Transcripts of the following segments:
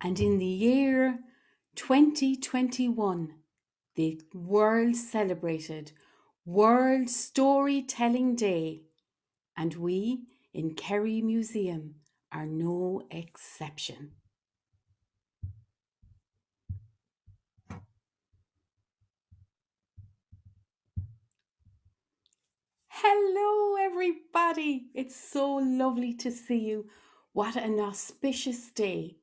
And in the year 2021, the world celebrated World Storytelling Day, and we in Kerry Museum are no exception. Hello, everybody. It's so lovely to see you. What an auspicious day.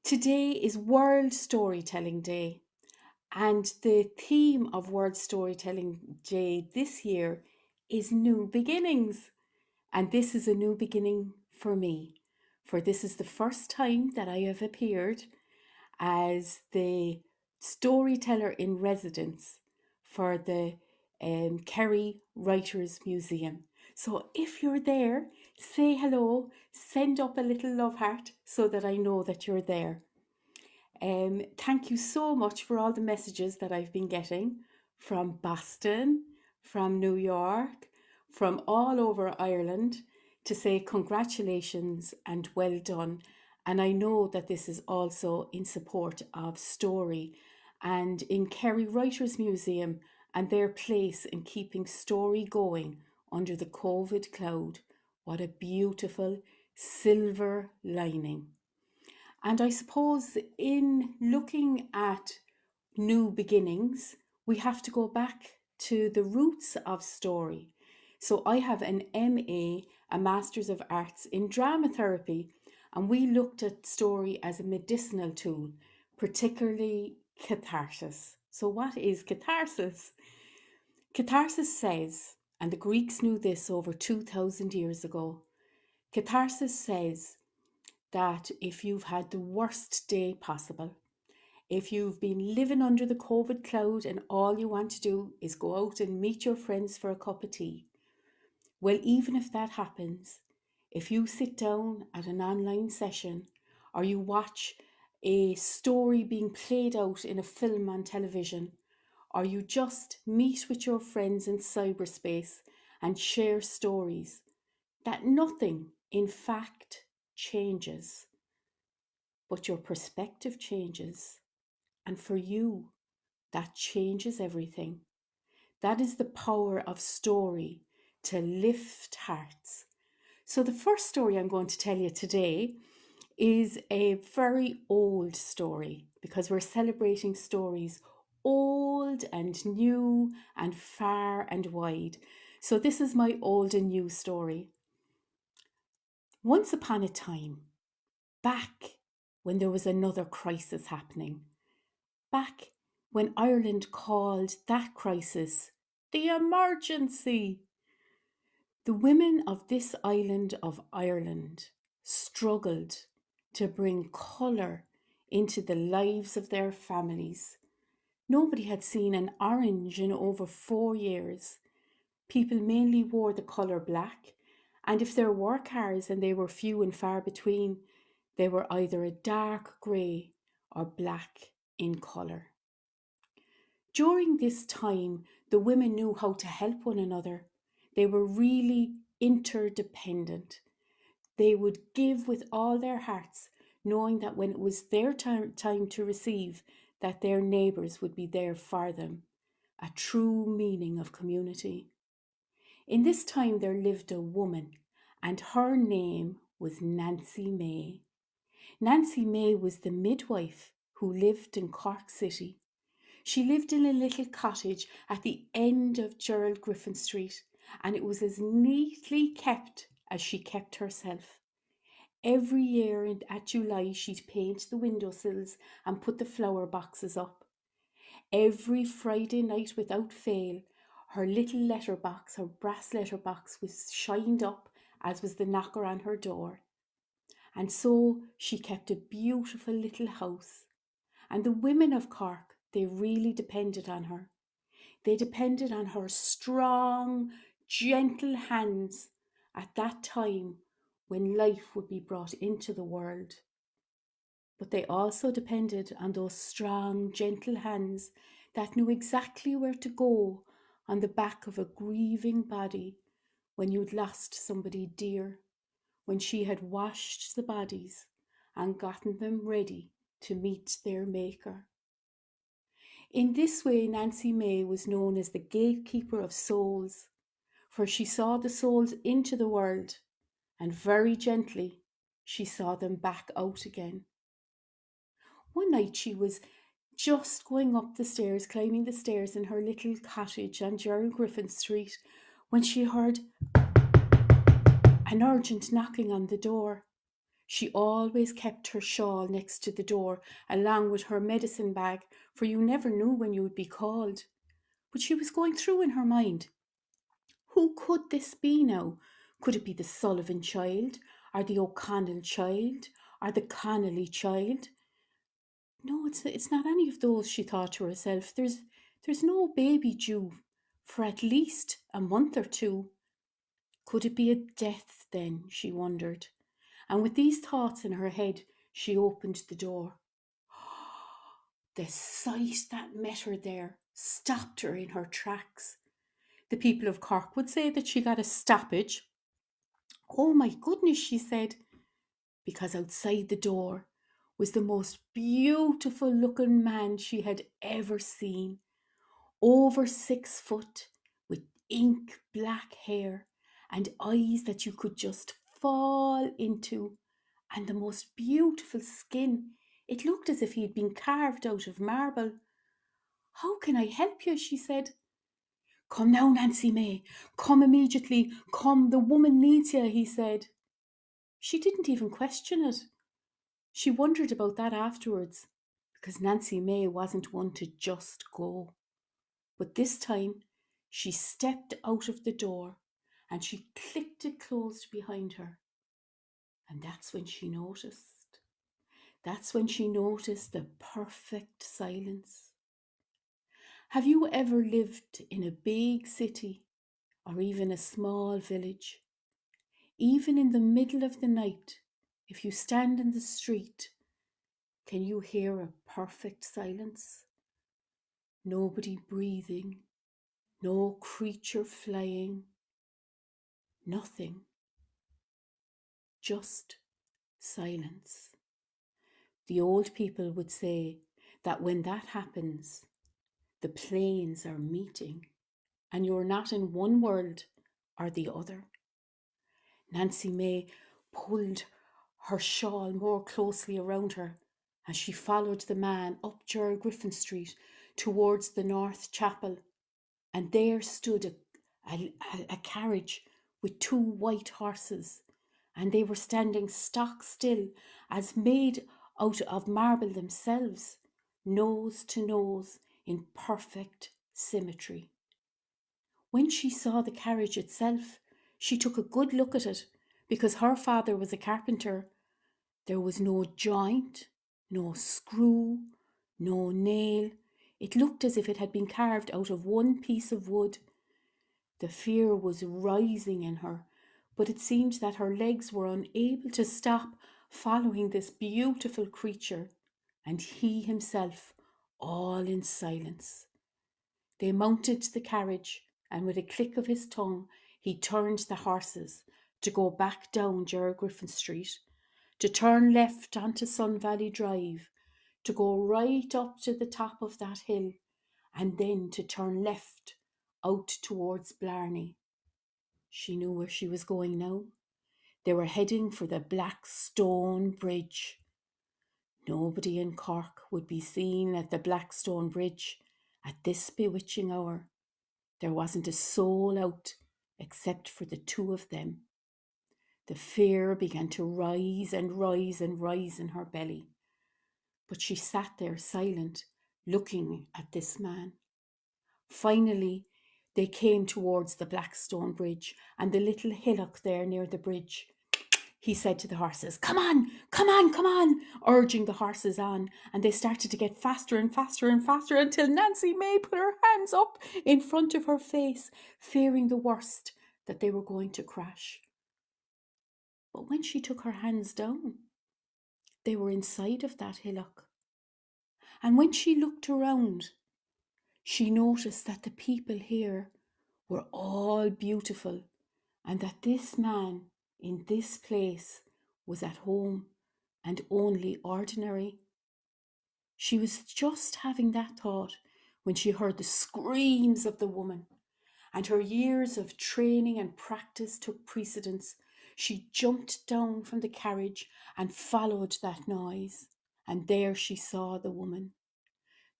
Today is World Storytelling Day, and the theme of World Storytelling Day this year is new beginnings. And this is a new beginning for me, for this is the first time that I have appeared as the storyteller in residence for the Kerry Writers Museum. So if you're there, say hello, send up a little love heart so that I know that you're there. Thank you so much for all the messages that I've been getting from Boston, from New York, from all over Ireland to say congratulations and well done. And I know that this is also in support of Story and in Kerry Writers Museum and their place in keeping Story going under the COVID cloud. What a beautiful silver lining. And I suppose in looking at new beginnings, we have to go back to the roots of Story. So I have an MA, a Master's of Arts in Drama Therapy, and we looked at Story as a medicinal tool, particularly catharsis. So what is catharsis? Catharsis says, and the Greeks knew this over 2,000 years ago, catharsis says that if you've had the worst day possible, if you've been living under the COVID cloud and all you want to do is go out and meet your friends for a cup of tea, well, even if that happens, if you sit down at an online session or you watch a story being played out in a film on television, or you just meet with your friends in cyberspace and share stories, that nothing, in fact, changes. But your perspective changes. And for you, that changes everything. That is the power of Story to lift hearts. So the first story I'm going to tell you today is a very old story because we're celebrating stories old and new and far and wide. So this is my old and new story. Once upon a time, back when there was another crisis happening, back when Ireland called that crisis the emergency, the women of this island of Ireland struggled to bring colour into the lives of their families. Nobody had seen an orange in over 4 years. People mainly wore the colour black, and if there were cars and they were few and far between, they were either a dark grey or black in colour. During this time, the women knew how to help one another. They were really interdependent. They would give with all their hearts, knowing that when it was their time to receive, that their neighbours would be there for them. A true meaning of community. In this time there lived a woman, and her name was Nancy May. Nancy May was the midwife who lived in Cork City. She lived in a little cottage at the end of Gerald Griffin Street, and it was as neatly kept as she kept herself. Every year at July she'd paint the windowsills and put the flower boxes up. Every Friday night without fail, her little letterbox, her brass letterbox, was shined up, as was the knocker on her door. And so she kept a beautiful little house. And the women of Cork, they really depended on her. They depended on her strong, gentle hands at that time when life would be brought into the world. But they also depended on those strong, gentle hands that knew exactly where to go on the back of a grieving body when you'd lost somebody dear, when she had washed the bodies and gotten them ready to meet their maker. In this way, Nancy May was known as the gatekeeper of souls, for she saw the souls into the world, and very gently she saw them back out again. One night she was just going up the stairs, climbing the stairs in her little cottage on Gerald Griffin Street, when she heard an urgent knocking on the door. She always kept her shawl next to the door, along with her medicine bag, for you never knew when you would be called. But she was going through in her mind, who could this be now? Could it be the Sullivan child, or the O'Connell child, or the Connolly child? No, it's not any of those, she thought to herself. There's no baby due for at least a month or two. Could it be a death then, she wondered. And with these thoughts in her head, she opened the door. The sight that met her there stopped her in her tracks. The people of Cork would say that she got a stoppage. Oh my goodness, she said, because outside the door was the most beautiful looking man she had ever seen, over 6 foot, with ink black hair and eyes that you could just fall into, and the most beautiful skin. It looked as if he'd been carved out of marble. How can I help you? She said. Come now, Nancy May. Come immediately. Come, the woman needs you, he said. She didn't even question it. She wondered about that afterwards, because Nancy May wasn't one to just go. But this time she stepped out of the door and she clicked it closed behind her. And that's when she noticed. That's when she noticed the perfect silence. Have you ever lived in a big city or even a small village? Even in the middle of the night, if you stand in the street, can you hear a perfect silence? Nobody breathing, no creature flying, nothing, just silence. The old people would say that when that happens, the planes are meeting and you're not in one world or the other. Nancy May pulled her shawl more closely around her as she followed the man up Gerald Griffin Street towards the North Chapel, and there stood a carriage with 2 white horses, and they were standing stock still, as made out of marble themselves, nose to nose in perfect symmetry. When she saw the carriage itself, she took a good look at it, because her father was a carpenter. There was no joint, no screw, no nail. It looked as if it had been carved out of one piece of wood. The fear was rising in her, but it seemed that her legs were unable to stop following this beautiful creature, and he himself, all in silence. They mounted the carriage, and with a click of his tongue, he turned the horses to go back down Gerald Griffin Street, to turn left onto Sun Valley Drive, to go right up to the top of that hill, and then to turn left out towards Blarney. She knew where she was going now. They were heading for the Black Stone Bridge. Nobody in Cork would be seen at the Black Stone Bridge at this bewitching hour. There wasn't a soul out except for the 2 of them. The fear began to rise and rise and rise in her belly. But she sat there silent, looking at this man. Finally, they came towards the Blackstone Bridge and the little hillock there near the bridge. He said to the horses, "Come on, come on, come on," urging the horses on, and they started to get faster and faster and faster until Nancy May put her hands up in front of her face, fearing the worst, that they were going to crash. But when she took her hands down, they were inside of that hillock. And when she looked around, she noticed that the people here were all beautiful, and that this man in this place was at home and only ordinary. She was just having that thought when she heard the screams of the woman, and her years of training and practice took precedence. She jumped down from the carriage and followed that noise, and there she saw the woman.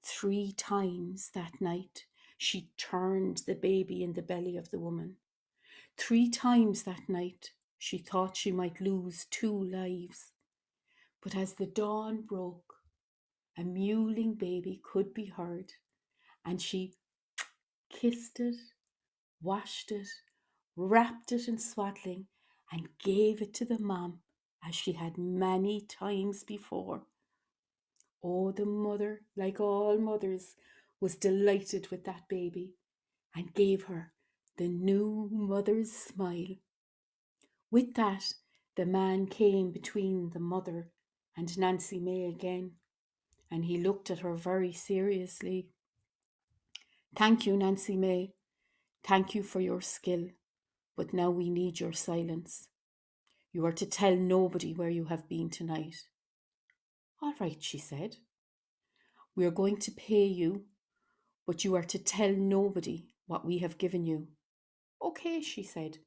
3 times that night she turned the baby in the belly of the woman. 3 times that night she thought she might lose 2 lives. But as the dawn broke, a mewling baby could be heard, and she kissed it, washed it, wrapped it in swaddling, and gave it to the mom as she had many times before. Oh, the mother, like all mothers, was delighted with that baby and gave her the new mother's smile. With that, the man came between the mother and Nancy May again, and he looked at her very seriously. Thank you, Nancy May. Thank you for your skill, but now we need your silence. You are to tell nobody where you have been tonight. All right, she said. We are going to pay you, but you are to tell nobody what we have given you. Okay, she said.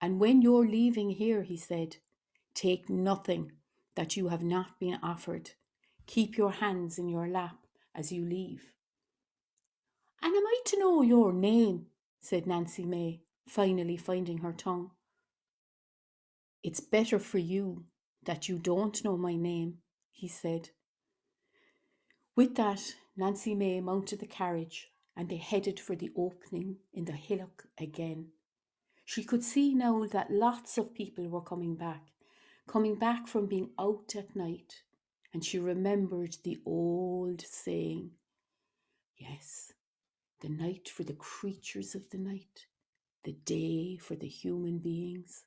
And when you're leaving here, he said, take nothing that you have not been offered. Keep your hands in your lap as you leave. And am I to know your name? Said Nancy May, finally finding her tongue. It's better for you that you don't know my name, he said. With that, Nancy May mounted the carriage and they headed for the opening in the hillock again. She could see now that lots of people were coming back from being out at night, and she remembered the old saying, yes, the night for the creatures of the night, the day for the human beings.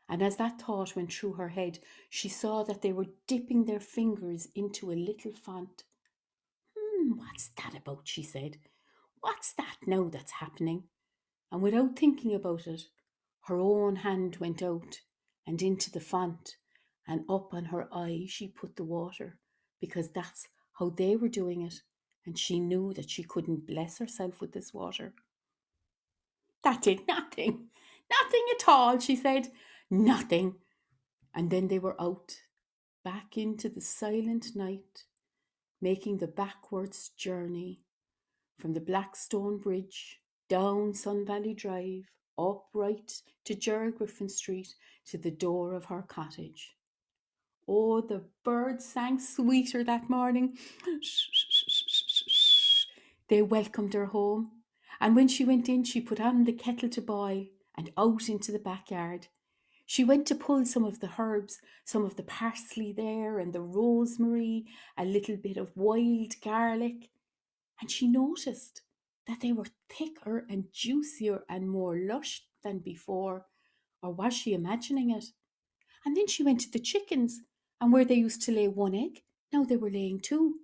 And as that thought went through her head, she saw that they were dipping their fingers into a little font. What's that about? She said. What's that now that's happening? And without thinking about it, her own hand went out and into the font, and up on her eye she put the water, because that's how they were doing it, and she knew that she couldn't bless herself with this water. That did nothing. Nothing at all, she said. Nothing. And then they were out, back into the silent night, making the backwards journey from the Blackstone Bridge, down Sun Valley Drive, up right to Gerald Griffin Street, to the door of her cottage. Oh, the birds sang sweeter that morning. They welcomed her home. And when she went in, she put on the kettle to boil and out into the backyard. She went to pull some of the herbs, some of the parsley there and the rosemary, a little bit of wild garlic, and she noticed that they were thicker and juicier and more lush than before. Or was she imagining it? And then she went to the chickens, and where they used to lay 1 egg, now they were laying 2.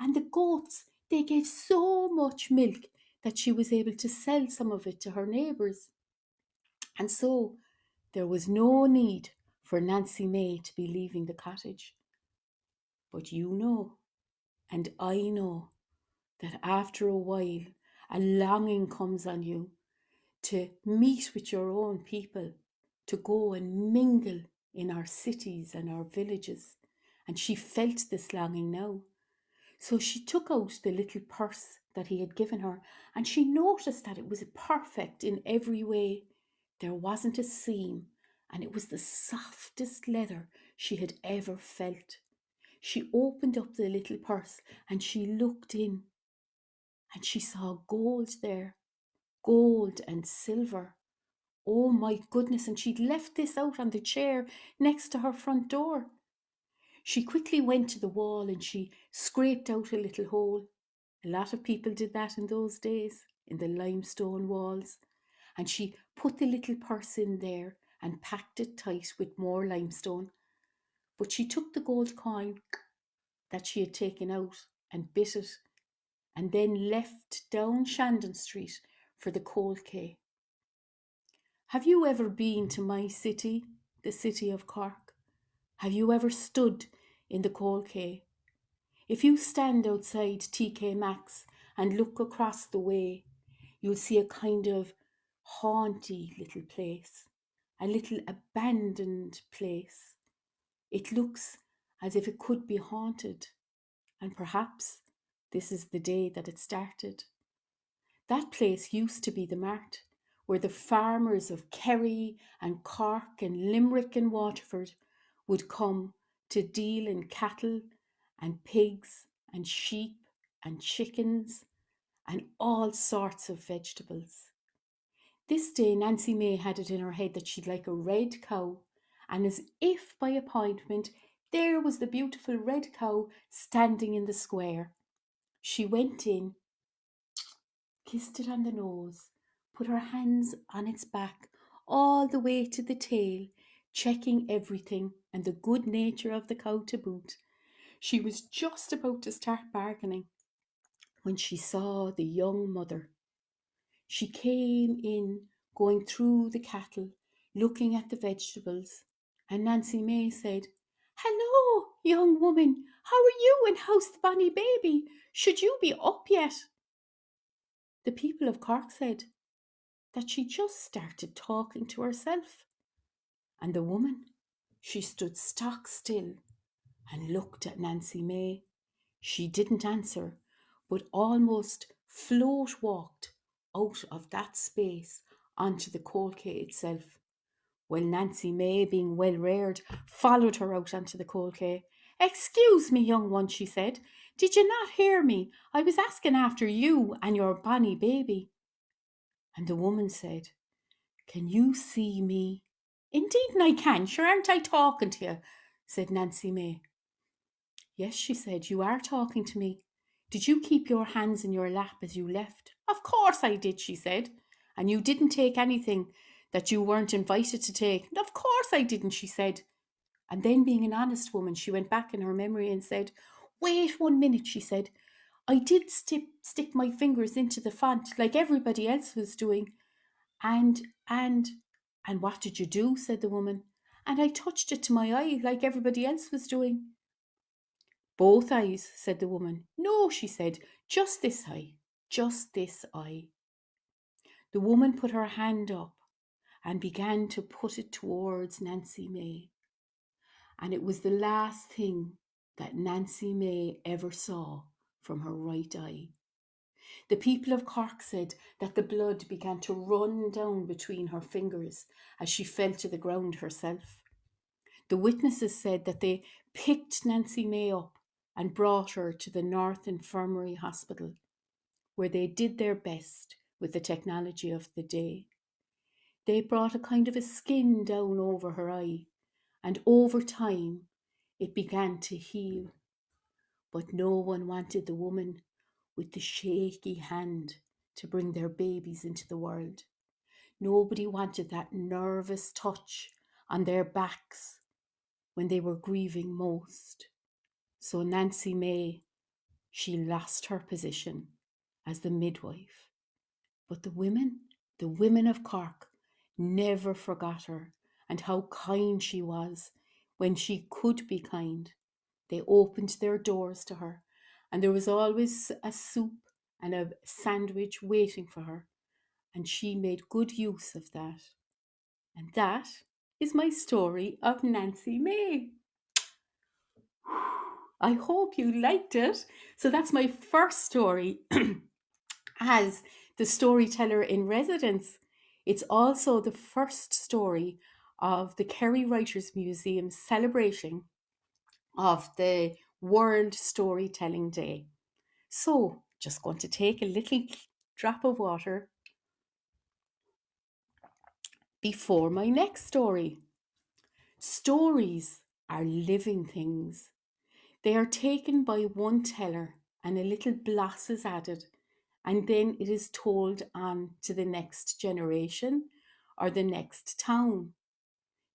And the goats, they gave so much milk that she was able to sell some of it to her neighbours. And so there was no need for Nancy May to be leaving the cottage. But you know, and I know, that after a while a longing comes on you to meet with your own people, to go and mingle in our cities and our villages. And she felt this longing now. So she took out the little purse that he had given her, and she noticed that it was perfect in every way. There wasn't a seam, and it was the softest leather she had ever felt. She opened up the little purse and she looked in, and she saw gold there, gold and silver. Oh my goodness, and she'd left this out on the chair next to her front door. She quickly went to the wall and she scraped out a little hole. A lot of people did that in those days, in the limestone walls. And she put the little purse in there and packed it tight with more limestone. But she took the gold coin that she had taken out and bit it, and then left down Shandon Street for the Cold Quay. Have you ever been to my city, the city of Cork? Have you ever stood in the Cold Quay? If you stand outside TK Maxx and look across the way, you'll see a kind of haunty little place, a little abandoned place. It looks as if it could be haunted, and perhaps this is the day that it started. That place used to be the mart, where the farmers of Kerry and Cork and Limerick and Waterford would come to deal in cattle and pigs and sheep and chickens and all sorts of vegetables. This day Nancy May had it in her head that she'd like a red cow, and as if by appointment, there was the beautiful red cow standing in the square. She went in, kissed it on the nose, put her hands on its back all the way to the tail, checking everything and the good nature of the cow to boot. She was just about to start bargaining when she saw the young mother. She came in, going through the cattle, looking at the vegetables, and Nancy May said, "Hello, young woman, how are you and how's the bonny baby? Should you be up yet?" The people of Cork said that she just started talking to herself. And the woman, she stood stock still and looked at Nancy May. She didn't answer, but almost float walked out of that space onto the colcay itself. Well, Nancy May, being well reared, followed her out onto the colcay. "Excuse me, young one," she said. "Did you not hear me? I was asking after you and your bonny baby." And the woman said, "Can you see me?" "Indeed I can. Sure aren't I talking to you?" said Nancy May. "Yes," she said, "you are talking to me. Did you keep your hands in your lap as you left?" "Of course I did," she said. "And you didn't take anything that you weren't invited to take?" "Of course I didn't," she said. And then, being an honest woman, she went back in her memory and said, "Wait 1 minute," she said. "I did stick my fingers into the font like everybody else was doing. And what did you do?" said the woman. "And I touched it to my eye like everybody else was doing." "Both eyes," said the woman. "No," she said, "just this eye, just this eye." The woman put her hand up and began to put it towards Nancy May. And it was the last thing that Nancy May ever saw from her right eye. The people of Cork said that the blood began to run down between her fingers as she fell to the ground herself. The witnesses said that they picked Nancy May up and brought her to the North Infirmary Hospital, where they did their best with the technology of the day. They brought a kind of a skin down over her eye, and over time it began to heal. But no one wanted the woman with the shaky hand to bring their babies into the world. Nobody wanted that nervous touch on their backs when they were grieving most. So Nancy May, she lost her position as the midwife. But the women of Cork, never forgot her and how kind she was when she could be kind. They opened their doors to her, and there was always a soup and a sandwich waiting for her, and she made good use of that. And that is my story of Nancy May. I hope you liked it. So that's my first story as the storyteller in residence. It's also the first story of the Kerry Writers Museum celebrating of the World Storytelling Day. So, just going to take a little drop of water before my next story. Stories are living things. They are taken by one teller and a little gloss is added, and then it is told on to the next generation or the next town.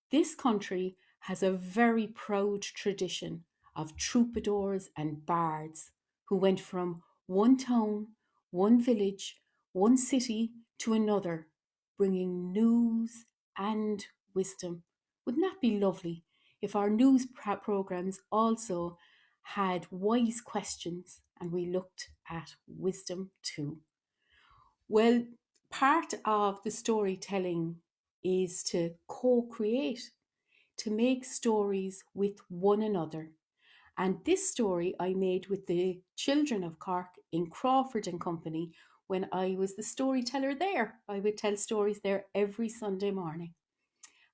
This country has a very proud tradition of troubadours and bards who went from one town, one village, one city to another, bringing news and wisdom. Wouldn't that be lovely if our news programs also had wise questions and we looked at wisdom too. Well, part of the storytelling is to co-create, to make stories with one another. And this story I made with the children of Cork in Crawford and Company when I was the storyteller there. I would tell stories there every Sunday morning.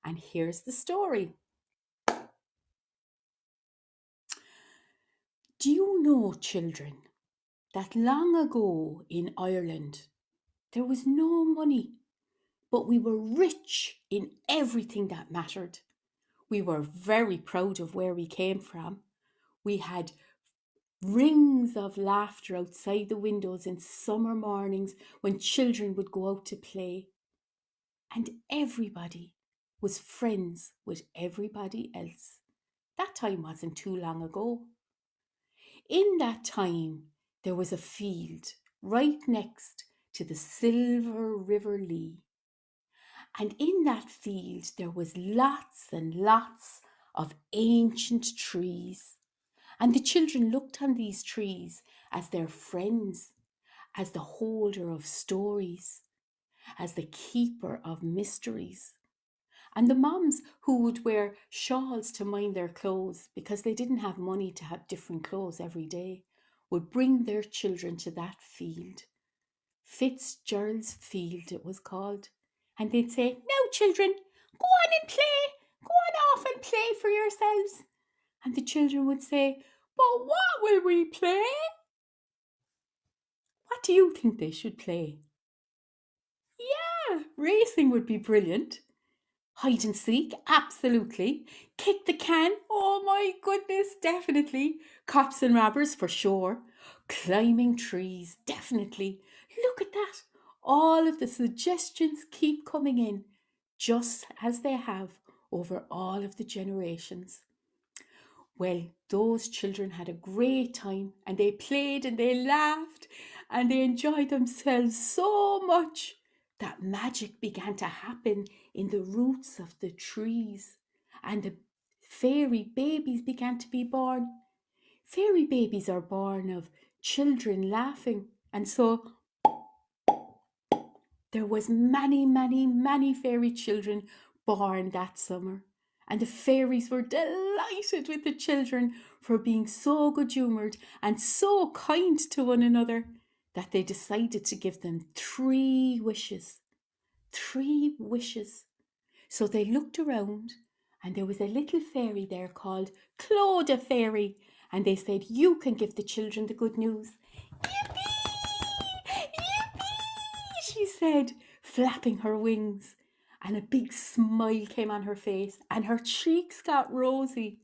And here's the story. Do you know, children, that long ago in Ireland there was no money, but we were rich in everything that mattered. We were very proud of where we came from. We had rings of laughter outside the windows in summer mornings when children would go out to play. And everybody was friends with everybody else. That time wasn't too long ago. In that time, there was a field right next to the Silver River Lee. And in that field, there was lots and lots of ancient trees. And the children looked on these trees as their friends, as the holder of stories, as the keeper of mysteries. And the moms who would wear shawls to mind their clothes because they didn't have money to have different clothes every day would bring their children to that field. Fitzgerald's field it was called. And they'd say, "Now children, go on and play. Go on off and play for yourselves." And the children would say, "But what will we play?" What do you think they should play? Yeah, racing would be brilliant. Hide and seek, absolutely. Kick the can, oh my goodness, definitely. Cops and robbers for sure. Climbing trees, definitely. Look at that. All of the suggestions keep coming in, just as they have over all of the generations. Well, those children had a great time and they played and they laughed and they enjoyed themselves so much that magic began to happen in the roots of the trees and the fairy babies began to be born. Fairy babies are born of children laughing, and so there was many fairy children born that summer. And the fairies were delighted with the children for being so good-humoured and so kind to one another that they decided to give them 3 wishes. 3 wishes. So they looked around and there was a little fairy there called Clodagh Fairy. And they said, "You can give the children the good news." "Yippee! Yippee!" she said, flapping her wings. And a big smile came on her face and her cheeks got rosy.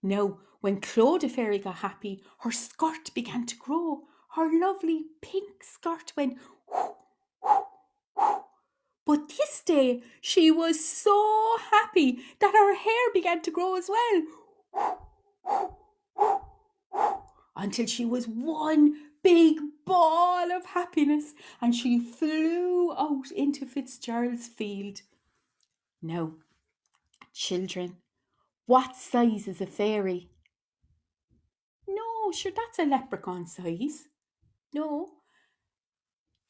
Now, when Clodagh Fairy got happy, her skirt began to grow. Her lovely pink skirt went whoo, whoo, whoo. But this day she was so happy that her hair began to grow as well. Whoo, whoo, whoo, whoo, until she was one big ball of happiness and she flew out into Fitzgerald's field. Now, children, what size is a fairy? No, sure, that's a leprechaun size. No.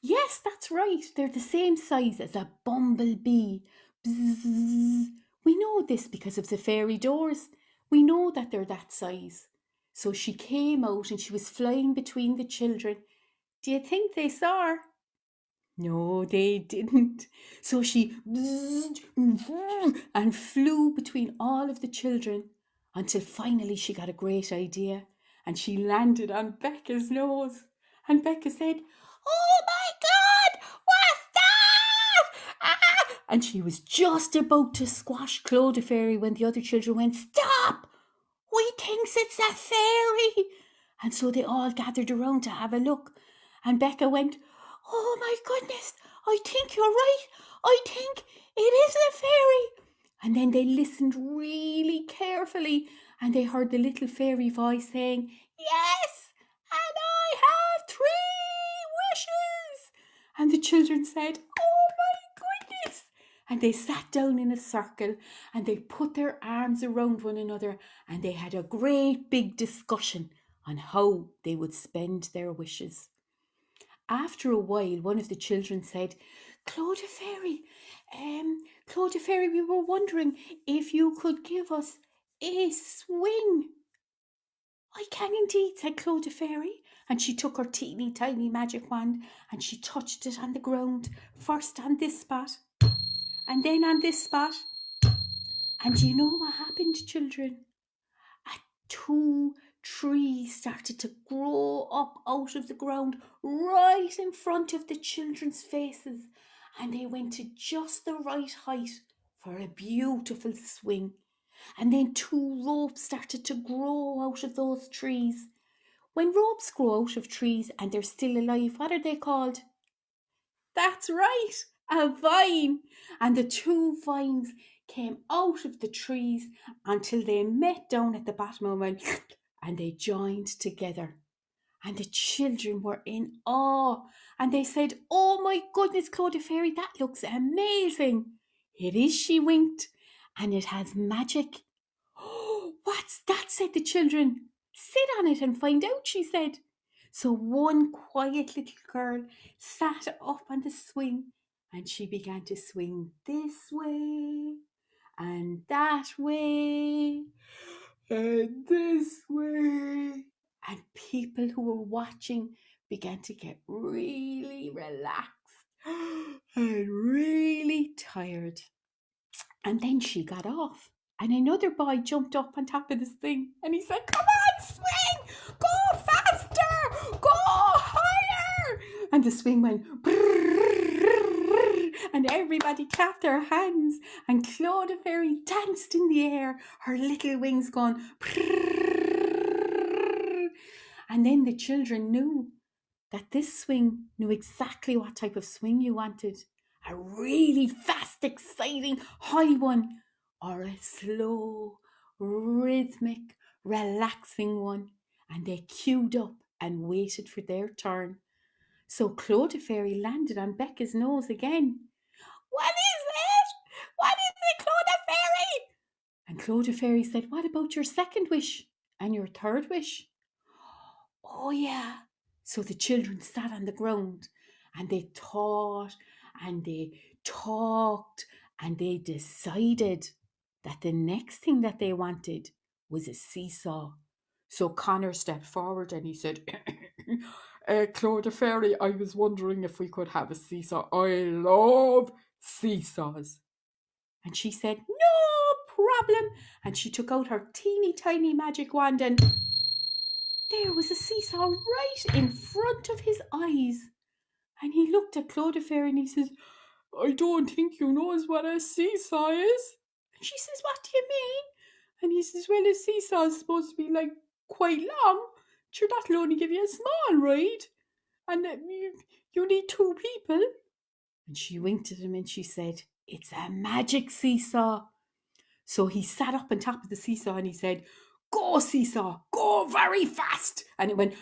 Yes, that's right. They're the same size as a bumblebee. Bzzz. We know this because of the fairy doors. We know that they're that size. So she came out and she was flying between the children. Do you think they saw her? No, they didn't. So she bzzz, and flew between all of the children until finally she got a great idea and she landed on Becca's nose. And Becca said, "Oh my God, what's that?" Ah! And she was just about to squash Clodagh Fairy when the other children went, "Stop! We thinks it's a fairy." And so they all gathered around to have a look. And Becca went, "Oh my goodness, I think you're right. I think it is a fairy." And then they listened really carefully and they heard the little fairy voice saying, "Yes, and I have 3 wishes." And the children said, "Oh my goodness." And they sat down in a circle and they put their arms around one another and they had a great big discussion on how they would spend their wishes. After a while, one of the children said, Claude Fairy, Claude Fairy, we were wondering if you could give us a swing. I can indeed, said Claude Fairy. And she took her teeny tiny magic wand and she touched it on the ground, first on this spot and then on this spot. And do you know what happened, children? Two trees started to grow up out of the ground right in front of the children's faces, and they went to just the right height for a beautiful swing. And then two ropes started to grow out of those trees. When ropes grow out of trees and they're still alive, what are they called? That's right, a vine. And the two vines came out of the trees until they met down at the bottom and went, and they joined together. And the children were in awe. And they said, oh my goodness, Claudia Fairy, that looks amazing. It is, she winked, and it has magic. Oh, what's that, said the children. Sit on it and find out, she said. So one quiet little girl sat up on the swing and she began to swing this way and that way and this way. And people who were watching began to get really relaxed and really tired. And then she got off. And another boy jumped up on top of this thing and he said, come on, swing! Go faster! Go higher! And the swing went and everybody clapped their hands and Claude Fairy danced in the air, her little wings going. And then the children knew that this swing knew exactly what type of swing you wanted. A really fast, exciting, high one, or a slow, rhythmic, relaxing one. And they queued up and waited for their turn. So Claude Fairy landed on Becca's nose again. What is it? What is it, Claude Fairy? And Claude Fairy said, what about your second wish and your third wish? Oh, yeah. So the children sat on the ground and they thought and they talked and they decided that the next thing that they wanted was a seesaw. So Connor stepped forward and he said, Claudia Fairy, I was wondering if we could have a seesaw. I love seesaws. And she said, no problem. And she took out her teeny tiny magic wand and there was a seesaw right in front of his eyes. And he looked at Claudia Fairy and he says, I don't think you knows what a seesaw is. And she says, what do you mean? And he says, well, a seesaw is supposed to be like quite long. Sure, that'll only give you a small ride. And you need two people. And she winked at him and she said, it's a magic seesaw. So he sat up on top of the seesaw and he said, go seesaw, go very fast. And it went,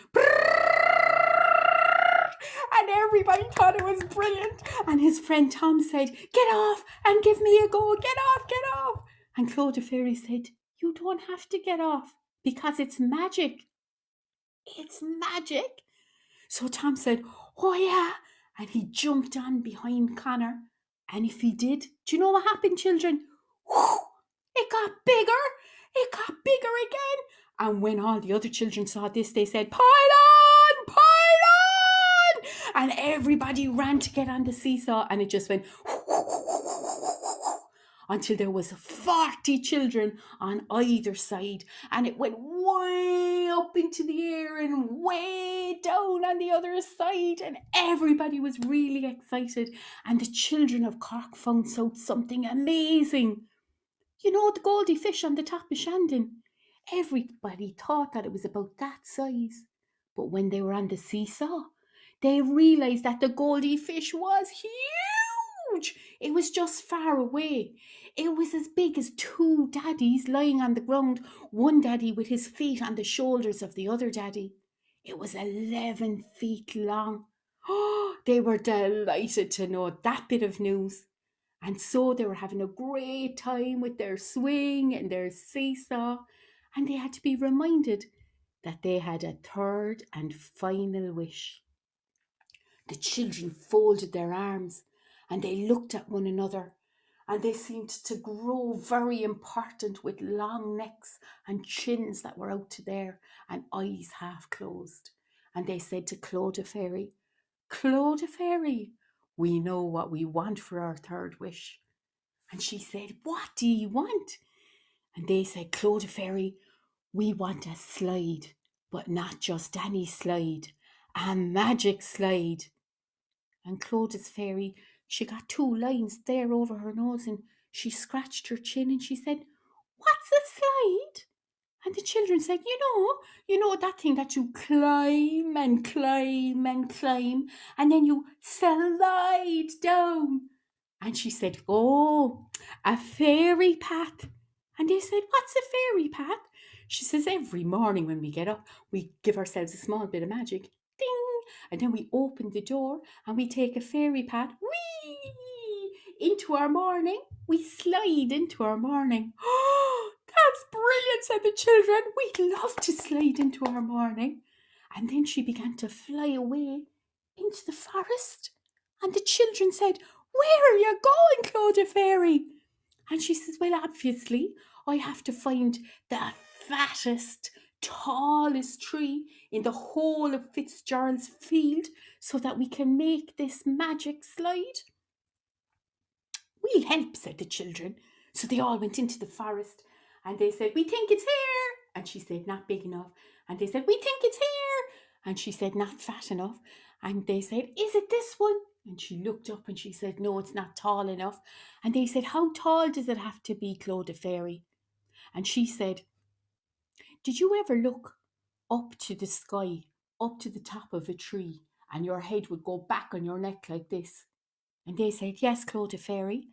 and everybody thought it was brilliant. And his friend Tom said, get off and give me a go, get off, get off. And Claudia Fairy said, you don't have to get off because it's magic. It's magic. So Tom said, oh yeah. And he jumped on behind Connor. And if he did, do you know what happened, children? Whew, it got bigger. It got bigger again. And when all the other children saw this, they said, pile on, pile on. And everybody ran to get on the seesaw. And it just went until there was 40 children on either side, and it went way up into the air and way down on the other side, and everybody was really excited. And the children of Cork found out something amazing. You know the goldy fish on the top of Shandon? Everybody thought that it was about that size, but when they were on the seesaw, they realised that the goldy fish was huge. It was just far away. It was as big as two daddies lying on the ground, one daddy with his feet on the shoulders of the other daddy. It was 11 feet long. Oh, they were delighted to know that bit of news. And so they were having a great time with their swing and their seesaw, and they had to be reminded that they had a third and final wish. The children folded their arms and they looked at one another, and they seemed to grow very important with long necks and chins that were out to there and eyes half closed. And they said to Claude Fairy, Claude Fairy, we know what we want for our third wish. And she said, what do you want? And they said, Claude Fairy, we want a slide, but not just any slide, a magic slide. And Claude's Fairy, she got 2 lines there over her nose, and she scratched her chin and she said, what's a slide? And the children said, you know that thing that you climb and climb and climb, and then you slide down. And she said, oh, a fairy path. And they said, what's a fairy path? She says, every morning when we get up, we give ourselves a small bit of magic. Ding! And then we open the door and we take a fairy path. Whee! Into our morning. We slide into our morning. Oh, that's brilliant, said the children. We'd love to slide into our morning. And then she began to fly away into the forest. And the children said, where are you going, Claude Fairy? And she says, well, obviously, I have to find the fattest, tallest tree in the whole of Fitzgerald's field so that we can make this magic slide. We'll help, said the children. So they all went into the forest and they said, we think it's here. And she said, not big enough. And they said, we think it's here. And she said, not fat enough. And they said, is it this one? And she looked up and she said, no, it's not tall enough. And they said, how tall does it have to be, Claude Fairy? And she said, did you ever look up to the sky, up to the top of a tree, and your head would go back on your neck like this? And they said, yes, Claude Fairy.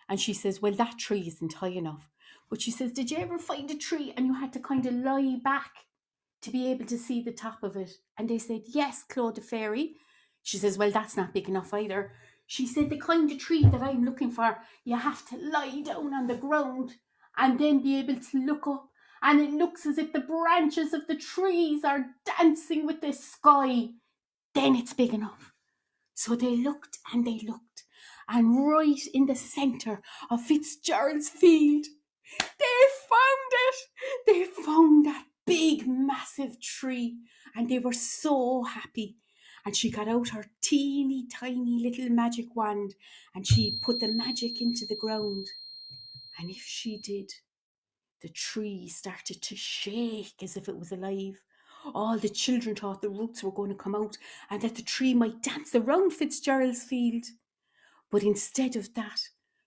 And she says, well, that tree isn't high enough. But she says, did you ever find a tree and you had to kind of lie back to be able to see the top of it? And they said, yes, Claude Fairy. She says, well, that's not big enough either. She said, the kind of tree that I'm looking for, you have to lie down on the ground and then be able to look up. And it looks as if the branches of the trees are dancing with the sky. Then it's big enough. So they looked and they looked. And right in the centre of Fitzgerald's field, they found it. They found that big, massive tree. And they were so happy. And she got out her teeny tiny little magic wand and she put the magic into the ground. And if she did, the tree started to shake as if it was alive. All the children thought the roots were going to come out and that the tree might dance around Fitzgerald's field. But instead of that,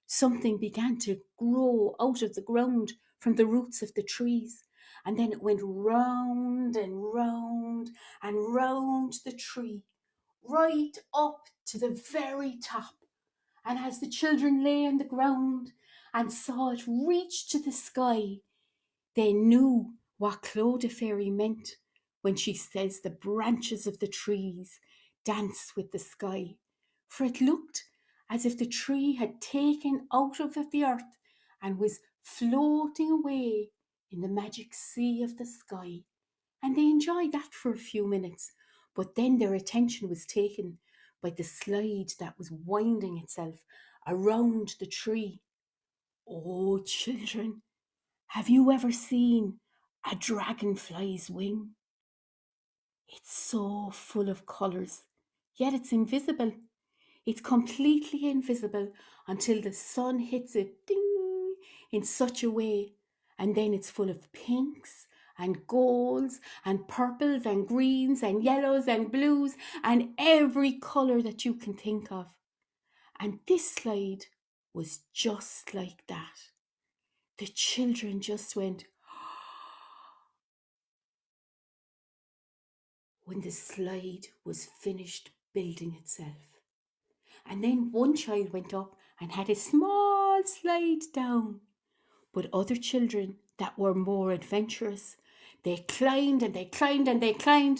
something began to grow out of the ground from the roots of the trees. And then it went round and round and round the tree, right up to the very top. And as the children lay on the ground and saw it reach to the sky, they knew what Claude Fairy meant when she says the branches of the trees dance with the sky. For it looked as if the tree had taken out of the earth and was floating away in the magic sea of the sky. And they enjoyed that for a few minutes, but then their attention was taken by the slide that was winding itself around the tree. Oh, children, have you ever seen a dragonfly's wing? It's so full of colours, yet it's invisible. It's completely invisible until the sun hits it, ding, in such a way. And then it's full of pinks and golds and purples and greens and yellows and blues and every colour that you can think of. And this slide was just like that. The children just went, when the slide was finished building itself. And then one child went up and had a small slide down. But other children that were more adventurous, they climbed and they climbed and they climbed.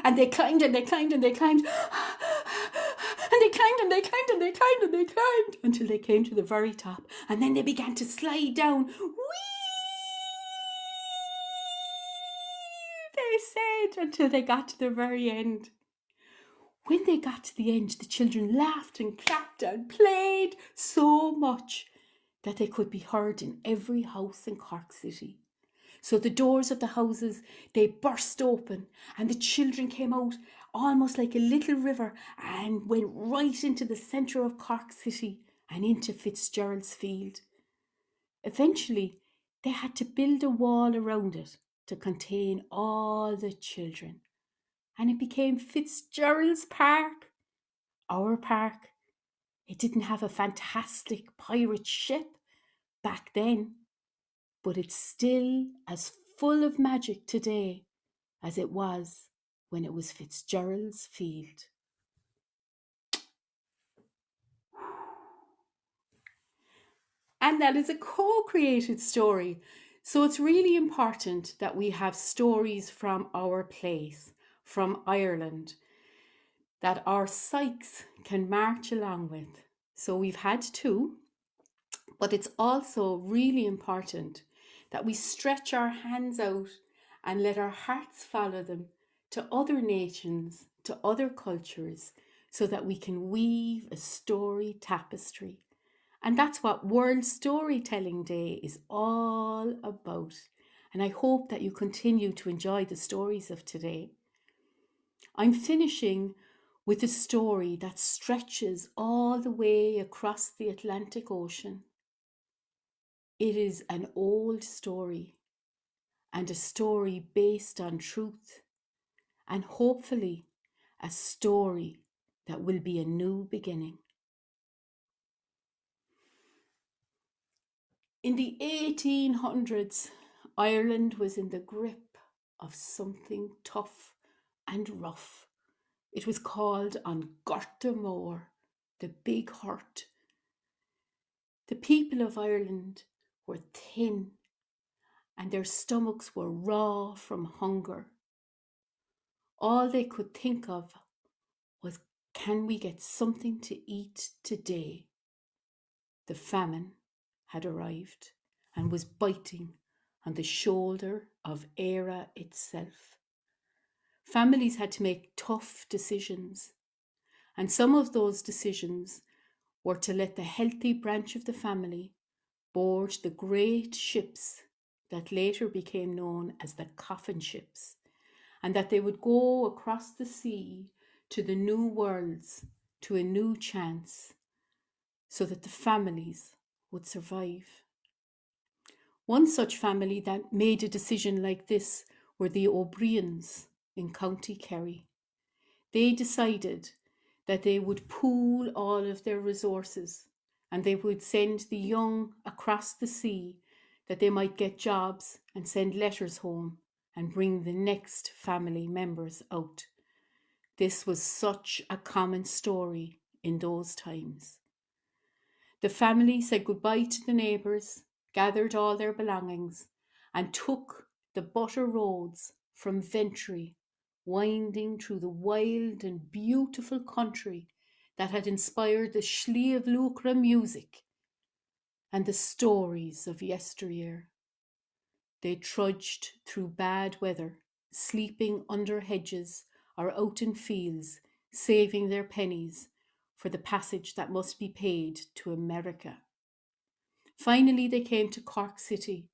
And they climbed and they climbed and they climbed. And they climbed and they climbed and they climbed and they climbed until they came to the very top. And then they began to slide down. Whee! They said, until they got to the very end. When they got to the end, the children laughed and clapped and played so much that they could be heard in every house in Cork City. So the doors of the houses, they burst open and the children came out almost like a little river and went right into the centre of Cork City and into Fitzgerald's field. Eventually, they had to build a wall around it to contain all the children. And it became Fitzgerald's Park, our park. It didn't have a fantastic pirate ship back then, but it's still as full of magic today as it was when it was Fitzgerald's field. And that is a co-created story. So it's really important that we have stories from our place, from Ireland, that our psyches can march along with. So we've had two, but it's also really important that we stretch our hands out and let our hearts follow them to other nations, to other cultures, so that we can weave a story tapestry. And that's what World Storytelling Day is all about. And I hope that you continue to enjoy the stories of today. I'm finishing with a story that stretches all the way across the Atlantic Ocean. It is an old story and a story based on truth, and hopefully a story that will be a new beginning. In the 1800s, Ireland was in the grip of something tough and rough. It was called on Gortamore, the Big Hurt. The people of Ireland were thin and their stomachs were raw from hunger. All they could think of was, can we get something to eat today? The famine had arrived and was biting on the shoulder of Éire itself. Families had to make tough decisions, and some of those decisions were to let the healthy branch of the family board the great ships that later became known as the coffin ships, and that they would go across the sea to the new worlds, to a new chance, so that the families would survive. One such family that made a decision like this were the O'Briens in County Kerry. They decided that they would pool all of their resources and they would send the young across the sea that they might get jobs and send letters home and bring the next family members out. This was such a common story in those times. The family said goodbye to the neighbours, gathered all their belongings, and took the butter roads from Ventry, winding through the wild and beautiful country that had inspired the Sliabh Luachra music and the stories of yesteryear. They trudged through bad weather, sleeping under hedges or out in fields, saving their pennies for the passage that must be paid to America. Finally, they came to Cork City.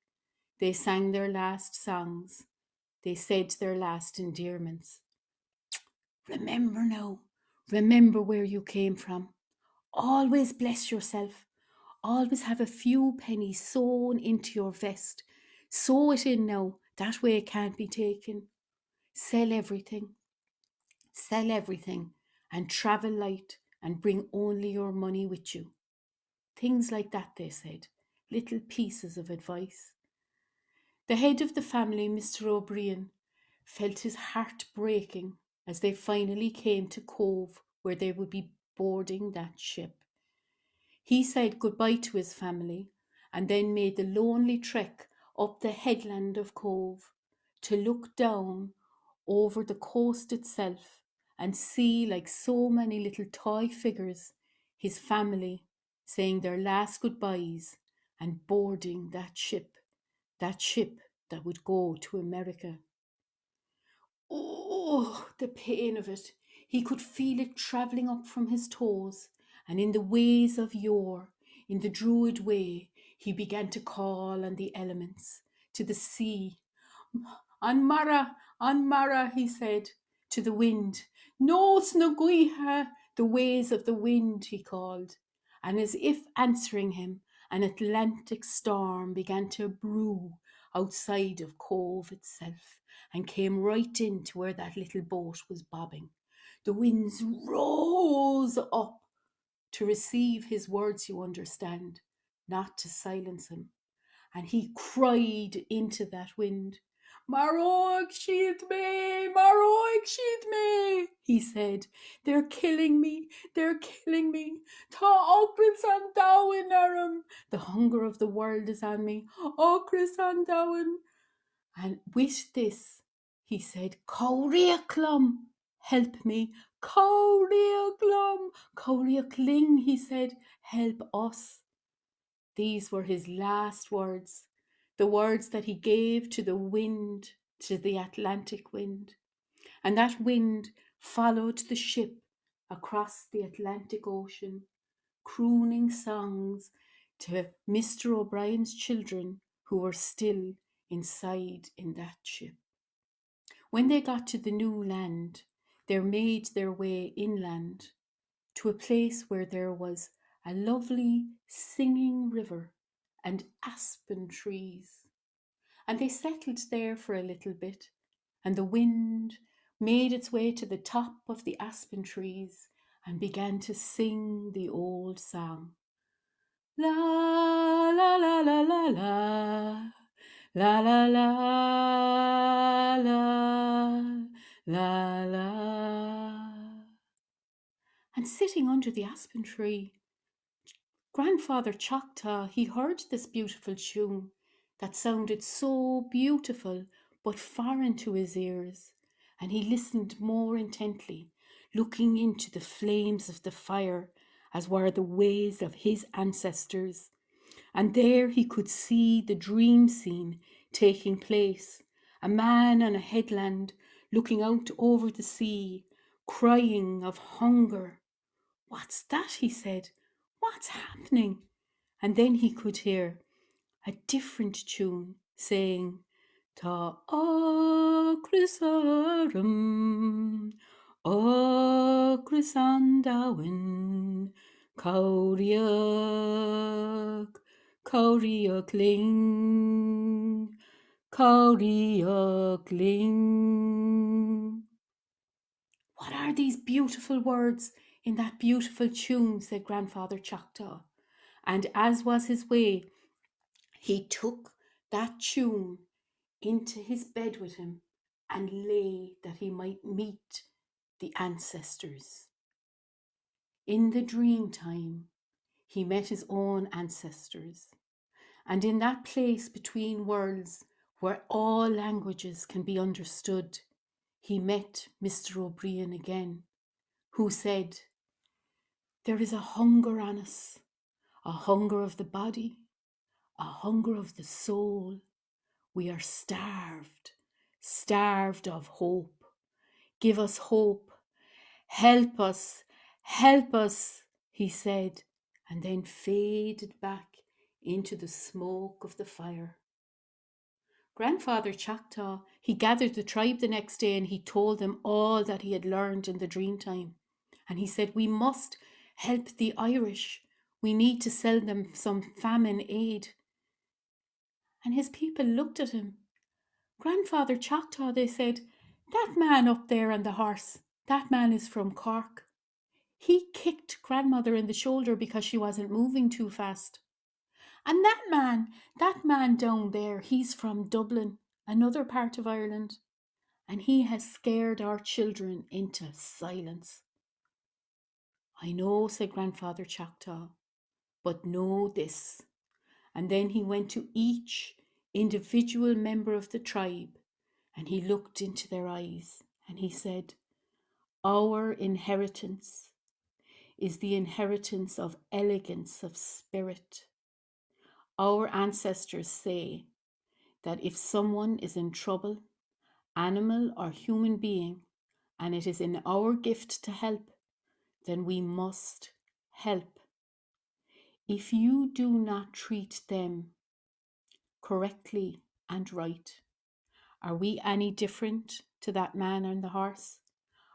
They sang their last songs. They said their last endearments. Remember now, remember where you came from. Always bless yourself. Always have a few pennies sewn into your vest. Sew it in now, that way it can't be taken. Sell everything, and travel light and bring only your money with you. Things like that, they said, little pieces of advice. The head of the family, Mr. O'Brien, felt his heart breaking as they finally came to Cove where they would be boarding that ship. He said goodbye to his family and then made the lonely trek up the headland of Cove to look down over the coast itself and see, like so many little toy figures, his family saying their last goodbyes and boarding that ship that would go to America. Oh, the pain of it. He could feel it travelling up from his toes, and in the ways of yore, in the Druid way, he began to call on the elements, to the sea. An Mara, he said, to the wind. No snuguiha, the ways of the wind, he called. And as if answering him, an Atlantic storm began to brew outside of Cove itself and came right into where that little boat was bobbing. The winds rose up to receive his words, you understand, not to silence him. And he cried into that wind. Maroig sheet me, he said. They're killing me, they're killing me. Ta okris an dawin arum. The hunger of the world is on me. Okris an dawin. And with this, he said, Cowriaclum, help me. Cowriaclum, Cowriacling, he said, help us. These were his last words, the words that he gave to the wind, to the Atlantic wind. And that wind followed the ship across the Atlantic Ocean, crooning songs to Mr. O'Brien's children who were still inside in that ship. When they got to the new land, they made their way inland to a place where there was a lovely singing river and aspen trees. And they settled there for a little bit, and the wind made its way to the top of the aspen trees and began to sing the old song. La la la la la la, la la la la, la la. And sitting under the aspen tree, Grandfather Choctaw, he heard this beautiful tune that sounded so beautiful but foreign to his ears, and he listened more intently, looking into the flames of the fire as were the ways of his ancestors. And there he could see the dream scene taking place, a man on a headland looking out over the sea, crying of hunger. What's that? He said. What's happening? And then he could hear a different tune saying, Ta Chrysarum, O Chrysandawin, Kauriak, Kauriakling, Kauriakling. What are these beautiful words in that beautiful tune, said Grandfather Choctaw. And as was his way, he took that tune into his bed with him and lay that he might meet the ancestors. In the dream time, he met his own ancestors. And in that place between worlds where all languages can be understood, he met Mr. O'Brien again, who said, there is a hunger on us, a hunger of the body, a hunger of the soul. We are starved, starved of hope. Give us hope. Help us, he said, and then faded back into the smoke of the fire. Grandfather Choctaw, he gathered the tribe the next day and he told them all that he had learned in the dream time. And he said, we must help the Irish. We need to sell them some famine aid. And his people looked at him. Grandfather Choctaw, they said, that man up there on the horse, that man is from Cork. He kicked grandmother in the shoulder because she wasn't moving too fast. And that man down there, he's from Dublin, another part of Ireland, and he has scared our children into silence. I know, said Grandfather Choctaw, but know this. And then he went to each individual member of the tribe and he looked into their eyes and he said, Our inheritance is the inheritance of elegance of spirit. Our ancestors say that if someone is in trouble, animal or human being, and it is in our gift to help, then we must help. If you do not treat them correctly and right, are we any different to that man on the horse?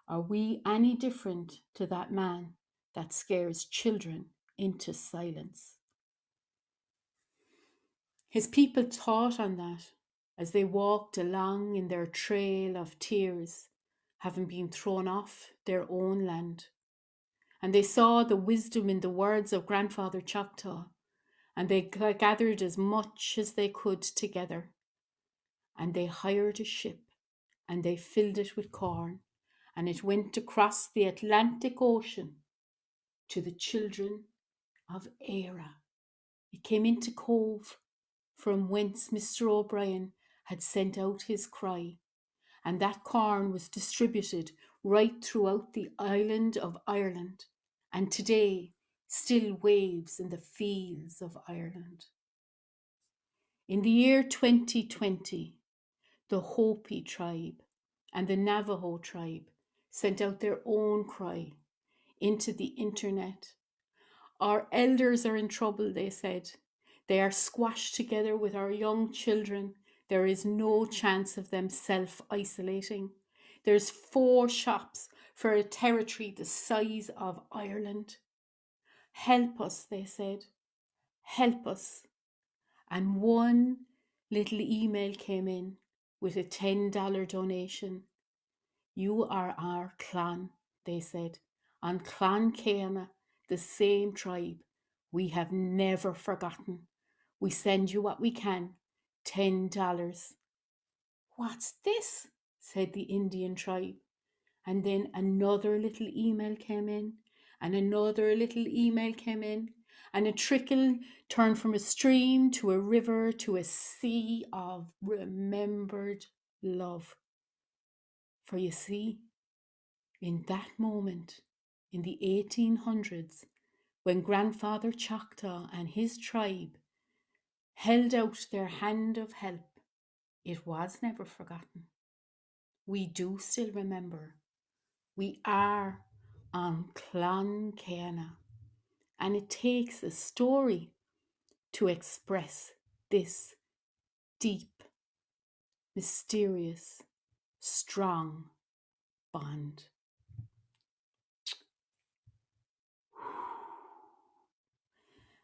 Are we any different to that man that scares children into silence? His people thought on that as they walked along in their trail of tears, having been thrown off their own land. And they saw the wisdom in the words of Grandfather Choctaw, and they gathered as much as they could together. And they hired a ship, and they filled it with corn, and it went across the Atlantic Ocean to the children of Era. It came into Cove, from whence Mr. O'Brien had sent out his cry, and that corn was distributed right throughout the island of Ireland, and today still waves in the fields of Ireland. In the year 2020, the Hopi tribe and the Navajo tribe sent out their own cry into the internet. Our elders are in trouble, they said. They are squashed together with our young children. There is no chance of them self-isolating. There's 4 shops for a territory the size of Ireland. Help us, they said. Help us. And one little email came in with a $10 donation. You are our clan, they said. On Clan Céanna, the same tribe. We have never forgotten. We send you what we can, $10. What's this? Said the Indian tribe. And then another little email came in, and another little email came in, and a trickle turned from a stream to a river to a sea of remembered love. For you see, in that moment, in the 1800s, when Grandfather Choctaw and his tribe held out their hand of help, it was never forgotten. We do still remember. We are on Clan Céanna, and it takes a story to express this deep, mysterious, strong bond.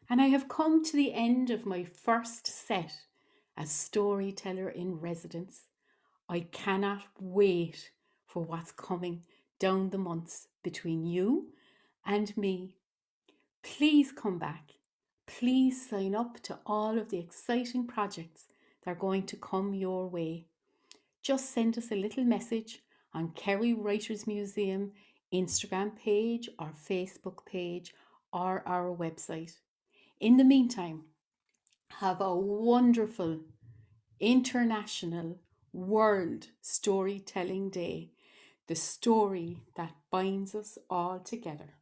And I have come to the end of my first set as storyteller in residence. I cannot wait for what's coming down the months between you and me. Please come back. Please sign up to all of the exciting projects that are going to come your way. Just send us a little message on Kerry Writers Museum Instagram page or Facebook page or our website. In the meantime, have a wonderful International World Storytelling Day, the story that binds us all together.